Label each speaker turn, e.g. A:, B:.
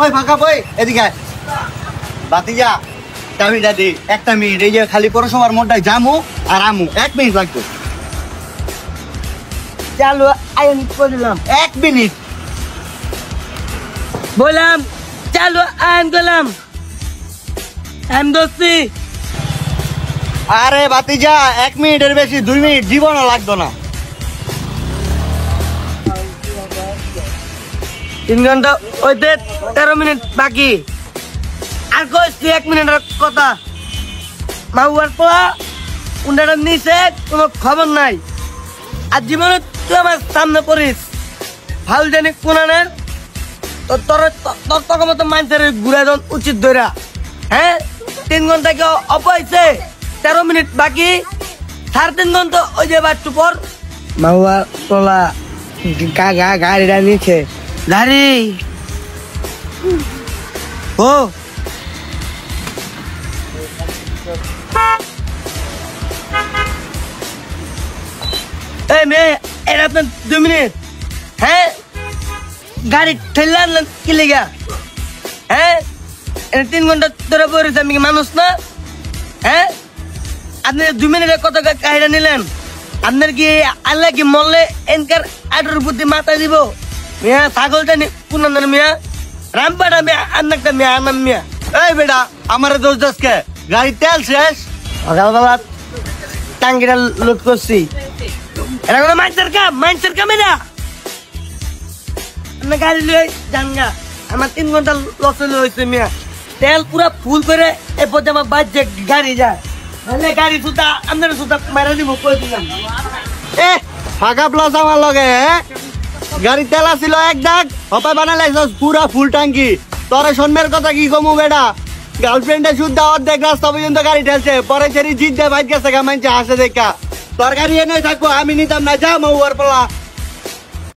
A: ওই ফাঁকা বই এদিকে বাতিজা চাবিটা দি 1 মিনিট এই যে খালি পৌরসভার মোড়টায় যামু আর আমু 1 মিনিট লাগবে
B: চালু আইন করলাম
A: 1 মিনিট
B: বললাম চালু আইন করলাম আমি দোস্তি
A: আরে বাতিজা 1 মিনিটের বেশি 2 মিনিট জীবনও লাগতো না
B: 3 ঘন্টা ওইতে 13 মিনিট বাকি আর কইছি 1 মিনিটের কথা মাউয়ার পোলা উন্ডাটা নিচে কোনো খবর নাই আর জীবনে তুই আমার সামনে পড়িস ভাল জানি কোনানের তোর তখন মতো মানুষের ঘুরে যাওয়া উচিত ধরা হ্যাঁ 3 ঘন্টা কি অপাইছে 13 মিনিট বাকি 3.5 ঘন্টা ওই যে বাট্টু পর মাউয়া পোলা গাড়িটা নিচে গাড়ি ও এই মেয়ে এটা আপনার 2 মিনিট হ্যাঁ গাড়ি ঠেললে আনলেন কি লেগা হ্যাঁ 3 ঘন্টা ধরে পড়েছে আমি কি মানুষ না হ্যাঁ আপনি 2 মিনিটের কত গাড়িটা নিলেন আপনার কি আল্লাহ কি মরলে এনকার আটোর বুদ্ধি মাথা দিব মিয়া ছাগলটা কোন মিয়া রামপাটা মিয়া আন্নাকটা মিয়া আনাম মিয়া
A: এই বেটা আমারে দোষ দোষকে গাড়ি তেল শেষ
B: সকালবেলা টাঙ্গিটা লোড করছি এটা কোনো মাইন্সের কাম এটা আপনি গাড়ি লিয়ে জানগা আমার 3 ঘন্টা লস হয়েছে মিয়া তেল পুরা ফুল করে এরপর আমার বাজে গাড়ি যায় তাহলে গাড়ি সুতা আপনার সুতা মারা দিব কই দিলাম
A: এ ফাঁকা প্লাস আমার লগে গাড়ি তেল ছিল 1 দাগ হপায় বানাইলাইছস পুরা ফুল ট্যাঙ্কি তোরে সন্মের কথা কি কমু বেটা গার্লফ্রেন্ডে শুদ্ধ অর্ধেক রাস্তা পর্যন্ত গাড়ি ঠেলছে পরে ছেড়ে জিত দেয় বাইক গেছে মানছে হাসে দেখা তোর গাড়ি এনে থাকবো আমি নিতাম না যা মৌয়ার পোলা